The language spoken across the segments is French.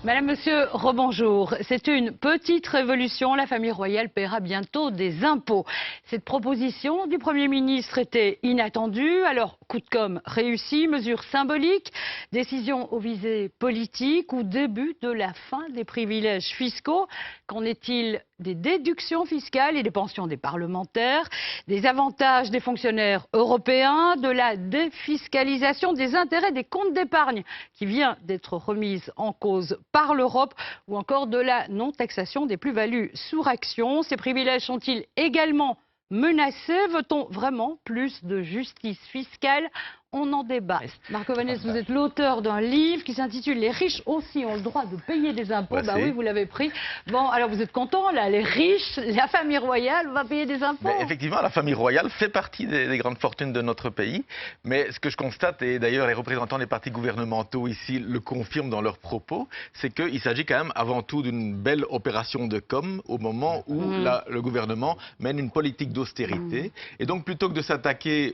Madame, Monsieur, rebonjour. C'est une petite révolution. La famille royale paiera bientôt des impôts. Cette proposition du Premier ministre était inattendue. Alors, coup de com' réussi, mesure symbolique, décision aux visées politiques ou début de la fin des privilèges fiscaux. Qu'en est-il des déductions fiscales et des pensions des parlementaires, des avantages des fonctionnaires européens, de la défiscalisation des intérêts des comptes d'épargne qui vient d'être remise en cause par l'Europe ou encore de la non-taxation des plus-values sur actions. Ces privilèges sont-ils également menacés? Veut-on vraiment plus de justice fiscale? On en débat. Marco Vanès, vous êtes l'auteur d'un livre qui s'intitule « Les riches aussi ont le droit de payer des impôts ». Bah oui, vous l'avez pris. Bon, alors vous êtes content, là, les riches, la famille royale va payer des impôts. Mais effectivement, la famille royale fait partie des grandes fortunes de notre pays. Mais ce que je constate, et d'ailleurs les représentants des partis gouvernementaux ici le confirment dans leurs propos, c'est qu'il s'agit quand même avant tout d'une belle opération de com' au moment où le gouvernement mène une politique d'austérité. Et donc plutôt que de s'attaquer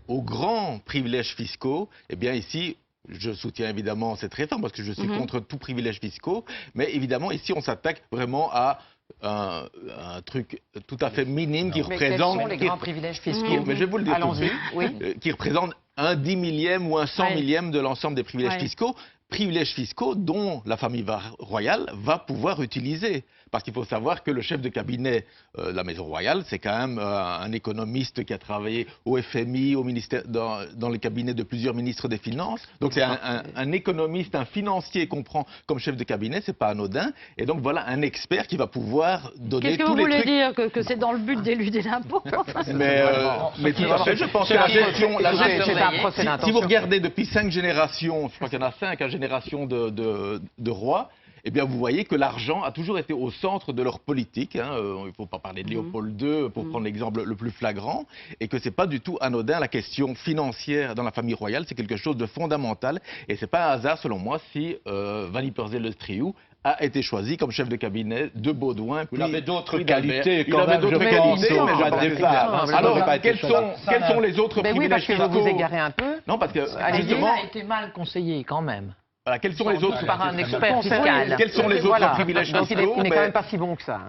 aux grands privilèges fiscaux, eh bien ici, je soutiens évidemment cette réforme parce que je suis contre tout privilège fiscaux, mais évidemment ici on s'attaque vraiment à un truc tout à fait minime qui représente... Quels sont les grands privilèges fiscaux? Mais je vais vous le dire tout de suite, qui représente un 10 millième ou un 100 millième de l'ensemble des privilèges fiscaux. Privilèges fiscaux dont la famille royale va pouvoir utiliser. Parce qu'il faut savoir que le chef de cabinet de la Maison Royale, c'est quand même un économiste qui a travaillé au FMI, au ministère, dans le cabinet de plusieurs ministres des Finances. Donc c'est un économiste, un financier qu'on prend comme chef de cabinet, c'est pas anodin. Et donc voilà un expert qui va pouvoir donner tous les trucs... Qu'est-ce que vous voulez dire? Que c'est dans le but d'éluder l'impôt? mais tout à fait, je pense que la gestion... Si vous regardez depuis 5 générations, je crois qu'il y en a 5 générations de rois, eh bien vous voyez que l'argent a toujours été au centre de leur politique. Il ne faut pas parler de Léopold II pour prendre l'exemple le plus flagrant, et que c'est pas du tout anodin. La question financière dans la famille royale, c'est quelque chose de fondamental, et c'est pas un hasard selon moi si Van Ypersele-le-Striou a été choisi comme chef de cabinet de Baudouin. Il avait d'autres qualités, il avait d'autres qualités, mais pas de départ. Alors, quels sont les autres privilèges Oui, parce que fiscaux? vous vous égarez un peu. Non, parce que justement, il a été mal conseillé quand même. Voilà, quels sont les autres par un expert fiscal. Quels sont les autres privilèges fiscaux? Il n'est quand même pas si bon que ça.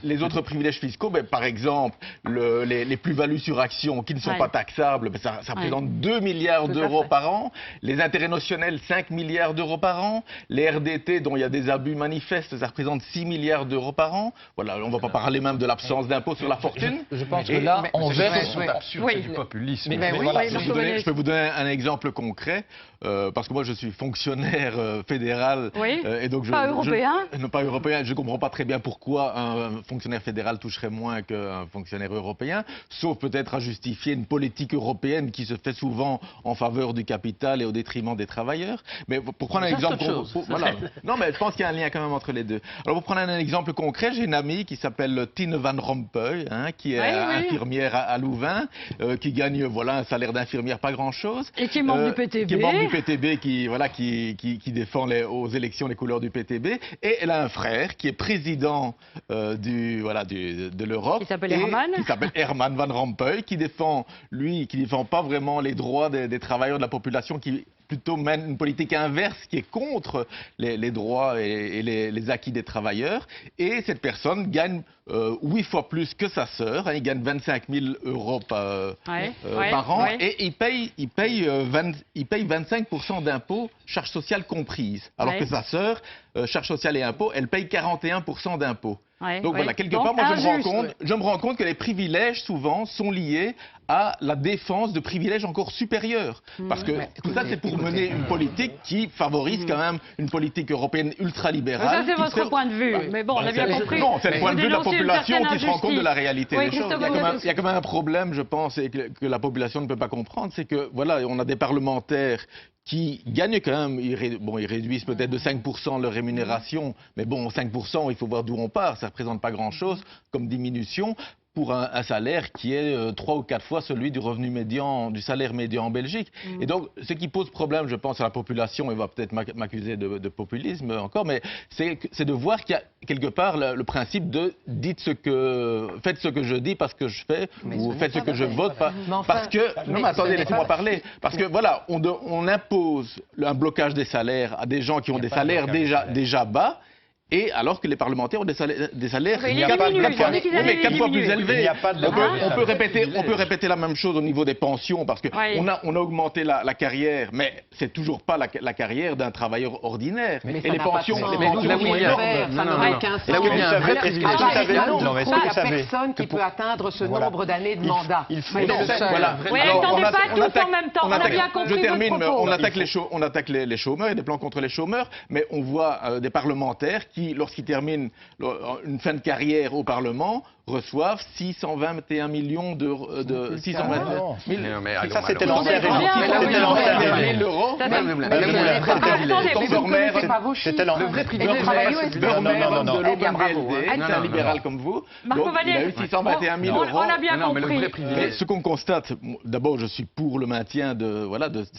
Les autres privilèges fiscaux, par exemple, les plus-values sur actions qui ne sont pas taxables, ça représente 2 milliards d'euros par an. Les intérêts notionnels, 5 milliards d'euros par an. Les RDT, dont il y a des abus manifestes, ça représente 6 milliards d'euros par an. Voilà, on ne va pas parler même de l'absence d'impôt sur la fortune. Je pense que là, on verse... C'est absurde, c'est du populisme. Je peux vous donner un exemple concret, parce que moi je suis fonctionnaire fédéral. Et donc pas européen? Non, pas européen. Je ne comprends pas très bien pourquoi un fonctionnaire fédéral toucherait moins qu'un fonctionnaire européen, sauf peut-être à justifier une politique européenne qui se fait souvent en faveur du capital et au détriment des travailleurs. Mais pour prendre un exemple... Non, mais je pense qu'il y a un lien quand même entre les deux. Alors, pour prendre un exemple concret, j'ai une amie qui s'appelle Tine Van Rompuy, qui est infirmière à Louvain, qui gagne un salaire d'infirmière pas grand-chose. Et qui est membre du PTB. Qui est membre du PTB, qui défend aux élections les couleurs du PTB. Et elle a un frère qui est président de l'Europe. Qui s'appelle Herman. Qui s'appelle Herman Van Rompuy, qui défend pas vraiment les droits des travailleurs de la population, qui plutôt mène une politique inverse qui est contre les droits et les acquis des travailleurs. Et cette personne gagne 8 fois plus que sa sœur. Il gagne 25 000 euros par an. Et il paye 25% d'impôts, charges sociales comprises. Alors que sa sœur, charges sociales et impôts, elle paye 41% d'impôts. Donc voilà, quelque part, moi je me rends compte que les privilèges souvent sont liés à la défense de privilèges encore supérieurs. Parce que tout ça, c'est pour mener une politique qui favorise quand même une politique européenne ultralibérale. Ça, c'est votre point de vue. Mais bon, on a bien compris. Non, c'est le point de vue de la population qui se rend compte de la réalité des choses. Il y a quand même un problème, je pense, et que la population ne peut pas comprendre, c'est que, on a des parlementaires qui gagnent quand même, ils réduisent peut-être de 5% leur rémunération, mais 5%, il faut voir d'où on part, ça ne représente pas grand-chose comme diminution. pour un salaire qui est 3 ou 4 fois celui du revenu médian, du salaire médian en Belgique. Et donc, ce qui pose problème, je pense, à la population, et va peut-être m'accuser de populisme encore, mais c'est de voir qu'il y a quelque part le principe de faites ce que je dis parce que je fais, ou faites ce que je vote parce que... Non, mais attendez, laissez-moi parler. Parce que voilà, on impose un blocage des salaires à des gens qui ont des salaires déjà bas, et alors que les parlementaires ont des salaires 4 fois plus élevés. On peut répéter la même chose au niveau des pensions, parce qu'on a augmenté la carrière, mais c'est toujours pas la carrière d'un travailleur ordinaire. Et les pensions, ça n'aurait aucun sens. Là où il y a un vrai privilège, il n'y a personne qui peut atteindre ce nombre d'années de mandat. Il faut Oui, attendez pas tous en même temps, on a bien compris. Je termine, mais votre on attaque les chômeurs, il y a des plans contre les chômeurs, mais on voit des parlementaires qui, lorsqu'ils terminent une fin de carrière au Parlement, reçoivent 621 millions d'euros. Ça, c'était l'ancien régime. C'était le vrai privilège. Un libéral comme vous. Donc, il a eu 621 000 euros. On a bien compris. Mais ce qu'on constate, d'abord, je suis pour le maintien de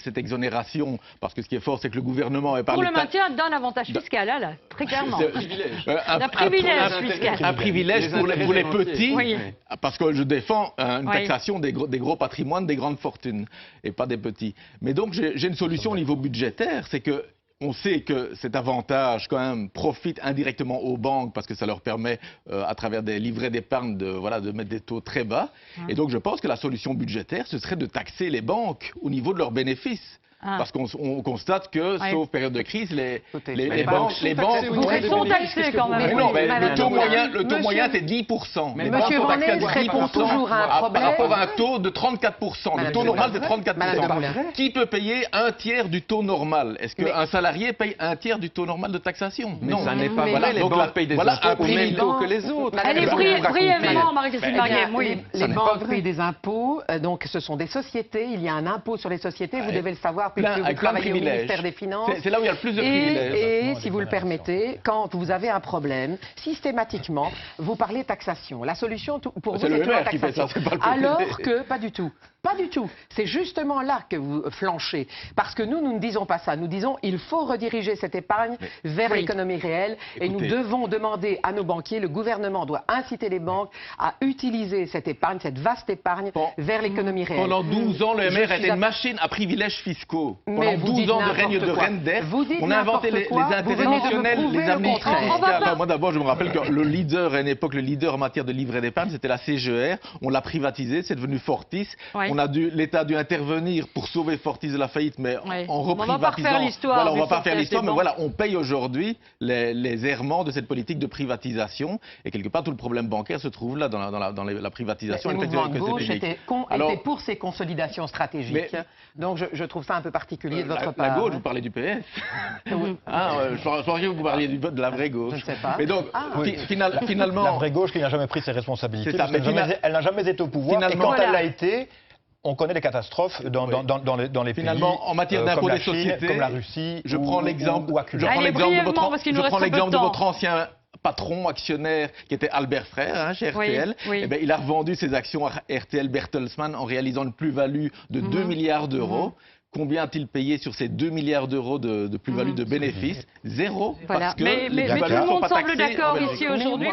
cette exonération, parce que ce qui est fort, c'est que le gouvernement est par pour le l'État... maintien d'un avantage fiscal, là, très clairement. Un privilège fiscal. Un privilège pour les petits, oui. Parce que je défends une taxation des gros patrimoines, des grandes fortunes, et pas des petits. Mais donc, j'ai une solution au niveau budgétaire, c'est que on sait que cet avantage, quand même, profite indirectement aux banques parce que ça leur permet, à travers des livrets d'épargne, de mettre des taux très bas. Et donc, je pense que la solution budgétaire, ce serait de taxer les banques au niveau de leurs bénéfices. Parce qu'on constate que, sauf période de crise, les banques... Ils sont taxés quand même. Mais non, mais le taux moyen, c'est 10%. Mais Monsieur Vanet répond toujours à un problème. Par rapport à un taux de 34%. Le taux normal, c'est 34%. Qui peut payer un tiers du taux normal? Est-ce qu'un salarié paye un tiers du taux normal de taxation? Non, ça n'est pas vrai. Les banques payent des impôts au même taux que les autres. Allez, brièvement, Marie-Christine Marguerre. Les banques payent des impôts, donc ce sont des sociétés. Il y a un impôt sur les sociétés, vous devez le savoir. Puisque vous travaillez au ministère des Finances. C'est là où il y a le plus de privilèges. Et si vous le permettez, quand vous avez un problème, systématiquement, vous parlez taxation. La solution pour vous, c'est toujours la taxation. Alors que, pas du tout. Pas du tout. C'est justement là que vous flanchez. Parce que nous ne disons pas ça. Nous disons il faut rediriger cette épargne vers l'économie réelle. Et nous devons demander à nos banquiers, le gouvernement doit inciter les banques à utiliser cette épargne, cette vaste épargne, vers l'économie réelle. Pendant 12 ans, le MR était une machine à privilèges fiscaux. Pendant 12 ans de règne de reine d'Est, on a inventé les intérêts les amnisties fiscales. Moi d'abord, je me rappelle que le leader, à une époque, le leader en matière de livret d'épargne, c'était la CGR. On l'a privatisé, c'est devenu Fortis. L'État a dû intervenir pour sauver Fortis de la faillite, mais en reprivatisant. On va pas refaire l'histoire. Voilà, on va pas faire l'histoire, mais voilà, on paye aujourd'hui les errements de cette politique de privatisation. Et quelque part, tout le problème bancaire se trouve là, dans la privatisation. Le mouvement de gauche était pour ces consolidations stratégiques. Donc je trouve ça un peu particulier de votre part. La gauche, vous parlez du PS. Je pensais que vous parliez du vote de la vraie gauche. Je ne sais pas. Mais donc, finalement... La vraie gauche qui n'a jamais pris ses responsabilités. C'est ça, Elle n'a jamais été au pouvoir. Et quand elle l'a été... On connaît les catastrophes dans les pays en matière d'impôt des sociétés, comme la Russie, je prends l'exemple de votre ancien patron, actionnaire, qui était Albert Frère, chez RTL. Eh bien, il a revendu ses actions à RTL Bertelsmann en réalisant une plus-value de 2 milliards d'euros. Combien a-t-il payé sur ces 2 milliards d'euros de plus-value de bénéfices? Zéro. Mais tout le monde semble d'accord ici aujourd'hui.